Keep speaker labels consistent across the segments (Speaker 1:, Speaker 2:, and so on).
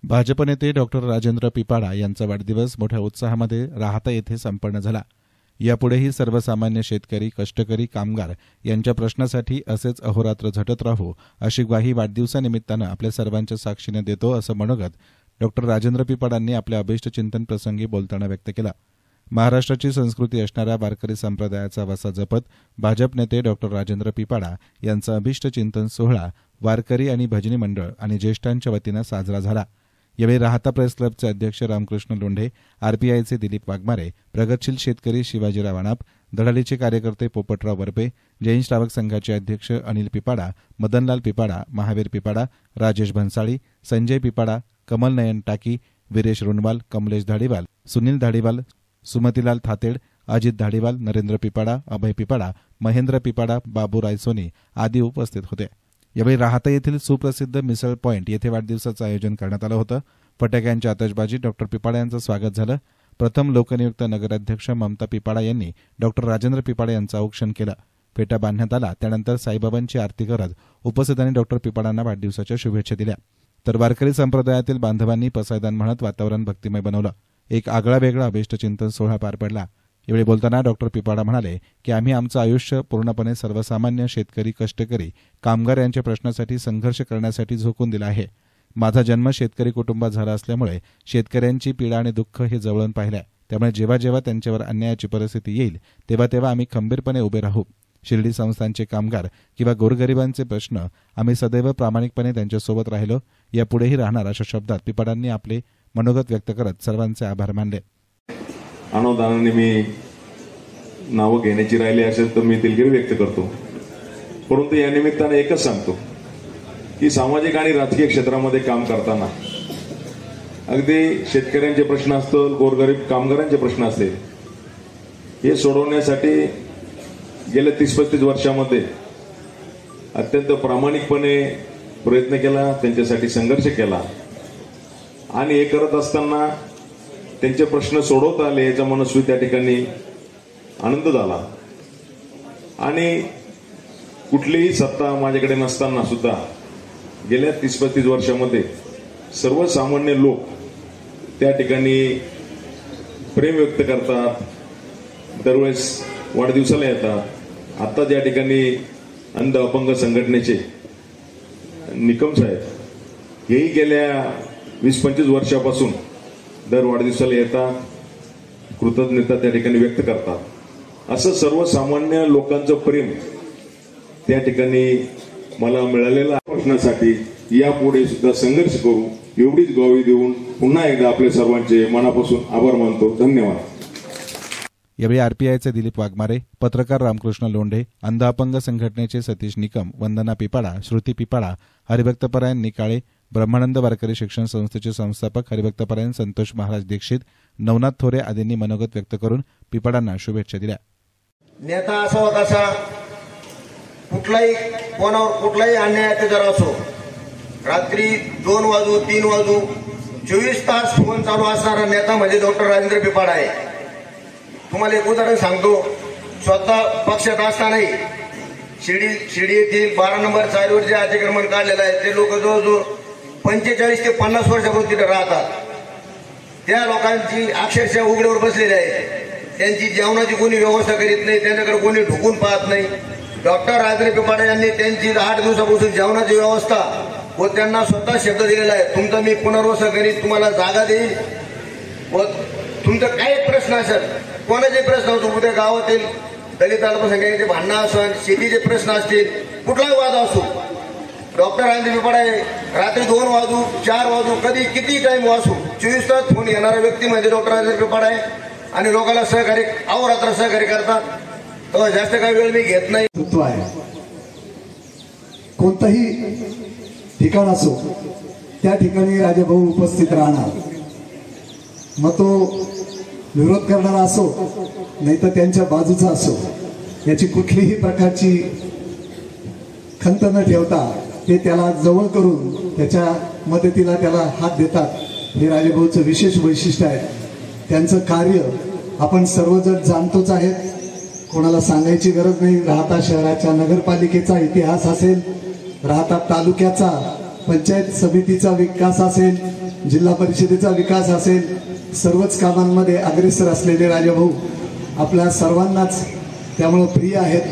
Speaker 1: भाजप नेते डॉक्टर राजेंद्र पिपाडा यांचा वाढदिवस मोठ्या उत्साहामध्ये राहाता येथे संपन्न झाला। यापुढेही सर्वसामान्य शेतकरी, कष्टकरी, कामगार यांच्या प्रश्नासाठी असेच अहोरात्र झटत राहू अशी ग्वाही वाढदिवसानिमित्तानं आपल्या सर्वांच्या साक्षीने देतो, असं मनोगत डॉक्टर राजेंद्र पिपाडांनी आपल्या अभिष्ट चिंतन प्रसंगी बोलताना व्यक्त केला। महाराष्ट्राची संस्कृती असणाऱ्या वारकरी संप्रदायाचा वसा जपत भाजप नेते डॉक्टर राजेंद्र पिपाडा यांचा अभिष्ट चिंतन सोहळा वारकरी आणि भजनी मंडळ आणि ज्येष्ठांच्या वतीनं साजरा झाला। यावेळी राहाता प्रेस क्लबचे अध्यक्ष रामकृष्ण लोंढे, आरपीआयचे दिलीप वाघमारे, प्रगतशील शेतकरी शिवाजीराव अणाप, दढालीचे कार्यकर्ते पोपटराव वरपे, जैन श्रावक संघाचे अध्यक्ष अनिल पिपाडा, मदनलाल पिपाडा, महावीर पिपाडा, राजेश भन्साळी, संजय पिपाडा, कमल नयन टाकी, वीरेश रुणवाल, कमलेश धाडीवाल, सुनील धाडीवाल, सुमतीलाल थातेड, अजित धाडीवाल, नरेंद्र पिपाडा, अभय पिपाडा, महेंद्र पिपाडा, बाबू रायसोनी आदी उपस्थित होते। यावेळी राहाता येथील सुप्रसिद्ध मिसळ पॉइंट येथे वाढदिवसाचं आयोजन करण्यात आलं होतं। फटाक्यांच्या आतषबाजी डॉक्टर पिपाडा यांचं स्वागत झालं। प्रथम लोकनियुक्त नगराध्यक्ष ममता पिपाडा यांनी डॉक्टर राजेंद्र पिपाडा यांचं औक्षण केलं। फेटा बांधण्यात आला। त्यानंतर साईबाबांची आरती करत उपस्थितांनी डॉक्टर पिपाडांना वाढदिवसाच्या शुभेच्छा दिल्या। तर वारकरी संप्रदायातील बांधवांनी पसायदान म्हणत वातावरण भक्तिमय बनवलं। एक आगळा वेगळा अभिष्ट चिंतन सोहळा पार पडला। यावेळी बोलताना डॉक्टर पिपाडा म्हणाले की आम्ही आमचं आयुष्य पूर्णपणे सर्वसामान्य शेतकरी, कष्टकरी, कामगार यांच्या प्रश्नासाठी संघर्ष करण्यासाठी झोकून दिला आहे। माझा जन्म शेतकरी कुटुंबात झाला असल्यामुळे शेतकऱ्यांची पीडा आणि दुःख हे जवळून पाहिलंय। त्यामुळे जेव्हा जेव्हा त्यांच्यावर अन्यायाची परिस्थिती येईल तेव्हा तेव्हा आम्ही खंबीरपणे उभे राहू। शिर्डी संस्थांचे कामगार किंवा गोरगरिबांचे प्रश्न आम्ही सदैव प्रामाणिकपणे त्यांच्यासोबत राहिलो, यापुढेही राहणार, अशा शब्दात पिपाडांनी आपले मनोगत व्यक्त करत सर्वांचे आभार मानले।
Speaker 2: अनुदानाने मी नावं घेण्याची राहिली असेल तर मी दिलगिरी व्यक्त करतो, परंतु या निमित्ताने एकच सांगतो की सामाजिक आणि राजकीय क्षेत्रामध्ये काम करताना अगदी शेतकऱ्यांचे प्रश्न असतील, गोरगरीब कामगारांचे प्रश्न असतील, हे सोडवण्यासाठी गेल्या 30-35 वर्षामध्ये अत्यंत प्रामाणिकपणे प्रयत्न केला, त्यांच्यासाठी संघर्ष केला आणि हे करत असताना त्यांचे प्रश्न सोडवता आले याचा मनस्वी त्या ठिकाणी आनंद झाला। आणि कुठलीही सत्ता माझ्याकडे नसताना सुद्धा गेल्या 30-35 वर्षामध्ये सर्वसामान्य लोक त्या ठिकाणी प्रेम व्यक्त करतात, दरवेळेस वाढदिवसाला येतात। आता ज्या ठिकाणी अंध अपंग संघटनेचे निकम साहेब हेही गेल्या 20-25 वर्षापासून दर वाढदिवसाला येतात, कृतज्ञता त्या ठिकाणी व्यक्त करतात। असं सर्वसामान्य लोकांचं प्रेम त्या ठिकाणी मला मिळालेल्या प्रश्नासाठी यापुढे सुद्धा संघर्ष करू एवढीच ग्वाही देऊन पुन्हा एकदा आपले सर्वांचे मनापासून आभार मानतो। धन्यवाद।
Speaker 1: यावेळी आरपीआयचे दिलीप वाघमारे, पत्रकार रामकृष्ण लोंढे, अंध अपंग संघटनेचे सतीश निकम, वंदना पिपाडा, श्रुती पिपाडा, हरिभक्तपरायण निकाळे, ब्रह्मानंद वारकरी शिक्षण संस्थेचे संस्थापक हरिभक्तपरायण संतोष महाराज दीक्षित, नवनाथ थोरे आदींनी मनोगत व्यक्त करून पिपाडांना शुभेच्छा दिल्या।
Speaker 3: नेता असावा कसा, कुठलाही कोणावर कुठलाही अन्याय जर असो, रात्री 2 वाजू 3 वाजू 24 तास फोन चालू असणारा नेता म्हणजे डॉक्टर राजेंद्र पिपाडा आहे। तुम्हाला एक उदाहरण सांगतो, स्वतः पक्षात असतानाही शिर्डी येथील 12 नंबर चारीवर जे अतिक्रमण काढलेलं आहे ते लोक जवळजवळ 45 ते 50 वर्षापासून तिथे राहतात। त्या लोकांची अक्षरशः उघड्यावर बसलेली आहे, त्यांची जेवणाची कोणी व्यवस्था करीत नाही, त्यांच्याकडे कोणी ढुकून पाहत नाही। डॉक्टर राजेंद्र पिपाडा यांनी त्यांची 8 दिवसापासून जेवणाची व्यवस्था व त्यांना स्वतः शब्द दिलेला आहे, तुमचा मी पुनर्वसन करीत, तुम्हाला जागा देईल व तुमचं काही प्रश्न असेल, कोणाचे प्रश्न असो, उद्या गावातील दलित अल्पसंख्याकांचे भांडणं असो, शेतीचे प्रश्न असतील, कुठलाही वाद असो, डॉक्टर राजेंद्र पिपाडा रात्री 2 वाजू 4 वाजू कधी किती टाइम वाचू 24 तास फोन येणारा व्यक्ती म्हणजे डॉक्टर राजेंद्र पिपाडा आहे आणि लोकांना सहकार्य अहोरात्र सहकार्य करतात। तर जास्त काही वेळ मी घेत नाही।
Speaker 4: कोणताही ठिकाण असो त्या ठिकाणी राजाभाऊ उपस्थित राहणार, मग तो विरोध करणारा असो नाही तर त्यांच्या बाजूचा असो, याची कुठलीही प्रकारची खंत न ठेवता ते त्याला जवळ करून त्याच्या मदतीला त्याला हात देतात। हे राजाभाऊचं विशेष वैशिष्ट्य आहे। त्यांचं कार्य आपण सर्वजण जाणतोच आहेत, कोणाला सांगायची गरज नाही। राहाता शहराच्या नगरपालिकेचा इतिहास असेल, राहाता तालुक्याचा पंचायत समितीचा विकास असेल, जिल्हा परिषदेचा विकास असेल, सर्वच कामांमध्ये अग्रेसर असलेले राजाभाऊ आपल्या सर्वांनाच त्यामुळे प्रिय आहेत.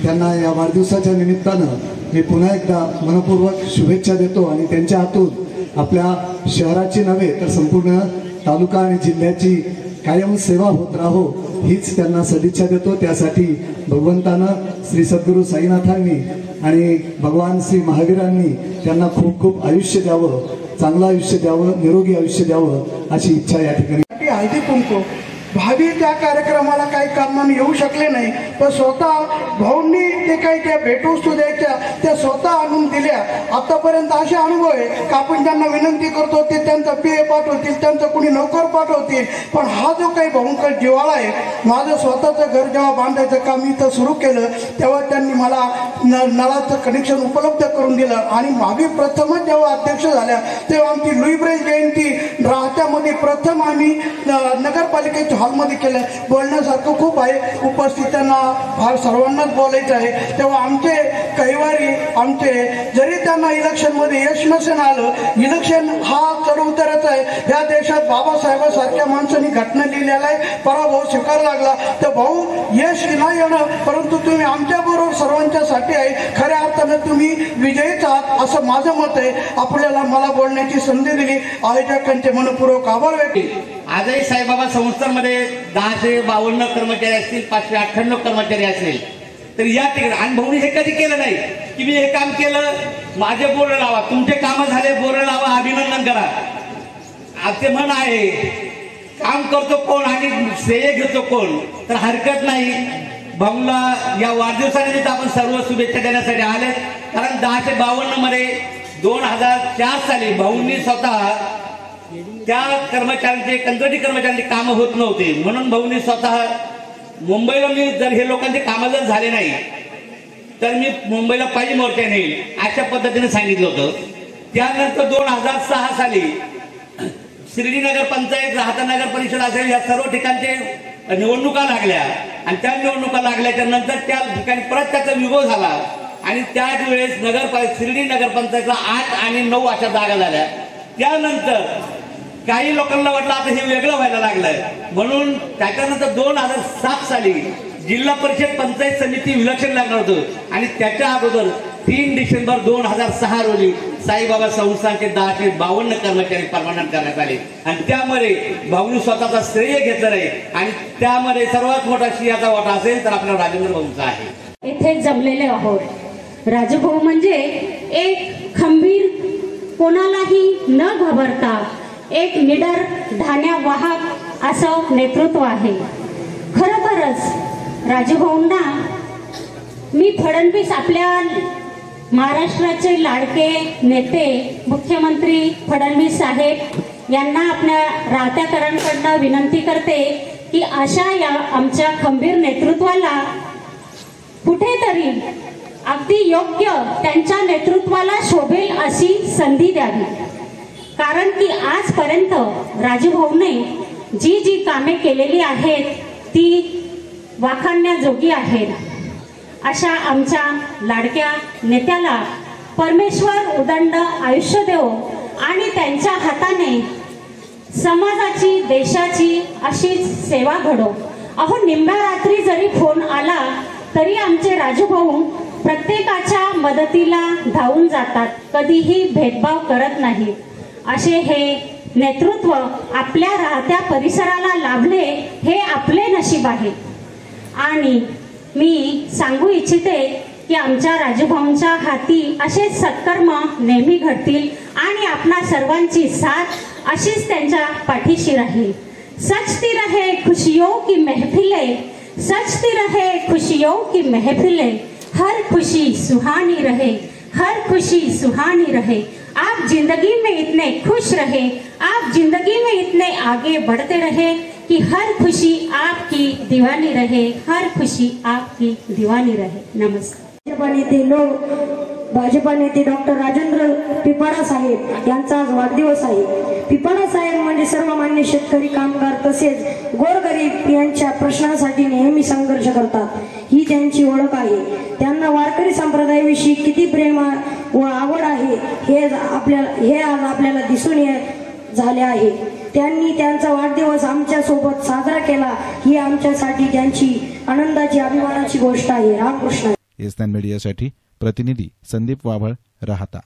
Speaker 4: त्यांना या वाढदिवसाच्या निमित्तानं मी पुन्हा एकदा मनपूर्वक शुभेच्छा देतो आणि त्यांच्या हातून आपल्या शहराची नव्हे तर संपूर्ण तालुका आणि जिल्ह्याची कायम सेवा होत राहो हीच त्यांना सदिच्छा देतो. त्यासाठी भगवंतानं श्री सद्गुरू साईनाथांनी आणि भगवान श्री महावीरांनी त्यांना खूप खूप आयुष्य द्यावं, चांगलं आयुष्य द्यावं, निरोगी आयुष्य द्यावं अशी इच्छा या ठिकाणी.
Speaker 5: हळदी कुंकू भावी त्या कार्यक्रमाला काही कारणाने येऊ शकले नाही, पण स्वतः भाऊंनी ते काही त्या भेटवस्तू द्यायच्या त्या स्वतः आणून दिल्या. आतापर्यंत असे अनुभव आहे की आपण ज्यांना विनंती करतो ते त्यांचा पेय पाठवतील, त्यांचं कुणी नोकर पाठवतील, पण हा जो काही भाऊंचा जिव्हाळा आहे, माझं स्वतःचं घर जेव्हा बांधायचं काम इथं सुरू केलं तेव्हा त्यांनी मला नळाचं कनेक्शन उपलब्ध करून दिलं आणि मागे प्रथमच जेव्हा अध्यक्ष झाल्या तेव्हा आमची लुईब्रेज जयंती राहत्यामध्ये प्रथम आम्ही नगरपालिकेच्या हॉलमध्ये केलं. बोलण्यासारखं खूप आहे, उपस्थितांना फार सर्वांनाच बोलायचं आहे. तेव्हा आमचे कैवारी आमचे जरी त्यांना इलेक्शनमध्ये यश नसेल आलं, इलेक्शन हा चढ उताराचा आहे. या देशात बाबासाहेबांसारख्या माणसांनी घटना लिहिलेला आहे, पराभव स्वीकार लागला तर भाऊ यश नाही येणं, परंतु तुम्ही आमच्याबरोबर सर्वांच्यासाठी आहे, खऱ्या अर्थानं तुम्ही विजयीच आहात असं माझं मत आहे. आपल्याला मला बोलण्याची संधी दिली, आयोजकांचे मनपूर्वक आभार व्यक्त.
Speaker 6: आजही साईबाबा संस्थांमध्ये 1052 कर्मचारी असतील, 598 कर्मचारी असतील, तर या ठिकाणी आणि भाऊनी हे कधी केलं नाही की मी हे काम केलं माझे बोर्ड लावा, तुमचे काम झाले बोर्ड लावा, अभिनंदन करा. आजचे म्हण आहे काम करतो कोण आणि श्रेय घेतो कोण, तर हरकत नाही. भाऊला या वाढदिवसानिमित्त आपण सर्व शुभेच्छा देण्यासाठी आले, कारण 1052 मध्ये 2004 साली भाऊंनी स्वतः त्या कर्मचाऱ्यांचे कंत्राटी कर्मचाऱ्यांची कामं होत नव्हते म्हणून भाऊंनी स्वतः मुंबईला मी जर हे लोकांचे कामं जर झाले नाही तर मी मुंबईला पायी मोर्चा नेईल अशा पद्धतीने सांगितलं होतं. त्यानंतर 2006 साली शिर्डी नगर पंचायत, राहता नगर परिषद असेल या सर्व ठिकाणचे निवडणुका लागल्या आणि त्या निवडणुका लागल्याच्या नंतर त्या ठिकाणी परत त्याचा विभोग झाला आणि त्याच वेळेस शिर्डी नगर पंचायतला 8 आणि 9 अशा जागा झाल्या. त्यानंतर काही लोकांना वाटलं आता हे वेगळं व्हायला लागलंय म्हणून त्याच्यानंतर 2007 साली जिल्हा परिषद पंचायत समिती विलक्षण लागणार होतं आणि त्याच्या अगोदर 3 डिसेंबर 2006 रोजी साईबाबा संस्थांचे 1052 कर्मचारी परमनंट करण्यात आले आणि त्यामध्ये भाऊनी स्वतःचा श्रेय घेतलं नाही आणि त्यामध्ये सर्वात मोठा सिंहाचा वाटा असेल तर आपला राजेंद्र भाऊंचा आहे.
Speaker 7: इथे जमलेले आहोत. राजूभाऊ म्हणजे एक खंबीर, कोणालाही न घाबरता एक निडर, धान्या वाहक असं नेतृत्व आहे. खरोखरच राजूभाऊंना मी फडणवीस आपल्या महाराष्ट्राचे लाडके नेते मुख्यमंत्री फडणवीस साहेब यांना आपल्या राहत्याकरांकडनं विनंती करते की अशा या आमच्या खंबीर नेतृत्वाला कुठेतरी अगदी योग्य त्यांच्या नेतृत्वाला शोभेल अशी संधी द्यावी. कारण की आजपर्यंत राजूभाऊने जी जी कामे केलेली आहेत ती वाखाणण्याजोगी आहेत. अशा आमच्या लाडक्या नेत्याला परमेश्वर उदंड आयुष्य देवो आणि त्यांच्या हाताने समाजाची, देशाची अशीच सेवा घडो. अहो, निम्म्या रात्री जरी फोन आला तरी आमचे राजूभाऊ प्रत्येकाच्या मदतीला धावून जातात, कधीही भेदभाव करत नाहीत. असे हे नेतृत्व आपल्या राहत्या परिसराला लाभले हे आपले नशीब आहे. आणि मी सांगू इच्छिते की आमच्या राजूभाऊंच्या हाती असे सत्कर्म नेहमी घडतील आणि आपणा सर्वांची साथ अशीच त्यांच्या पाठीशी राहील. सजती रहे खुशियों की महफिलें, सजती रहे खुशियों की महफिलें, हर खुशी सुहानी रहे, हर खुशी सुहानी रहे. आप जिंदगी में इतने खुश रहे, आप जिंदगी में इतने आगे बढ़ते रहे कि हर खुशी आपकी दीवानी रहे, हर खुशी आपकी दीवानी रहे. नमस्कार.
Speaker 8: भाजपा नेते डॉक्टर राजेंद्र पिपाडा साहेब यांचा आज वाढदिवस आहे. पिपाडा साहेब म्हणजे सर्वमान्य शेतकरी, कामगार तसेच गोरगरीब यांच्या प्रश्नांसाठी नेहमी संघर्ष करतात, ही त्यांची ओळख आहे. त्यांना वारकरी संप्रदायाविषयी किती प्रेम व आवड आहे हे आज आपल्याला दिसून झाले आहे. त्यांनी त्यांचा वाढदिवस आमच्या सोबत साजरा केला ही आमच्यासाठी त्यांची आनंदाची अभिमानाची गोष्ट आहे. रामकृष्ण.
Speaker 1: एसएन मीडियासाठी प्रतिनिधी संदीप वाभळ, राहता.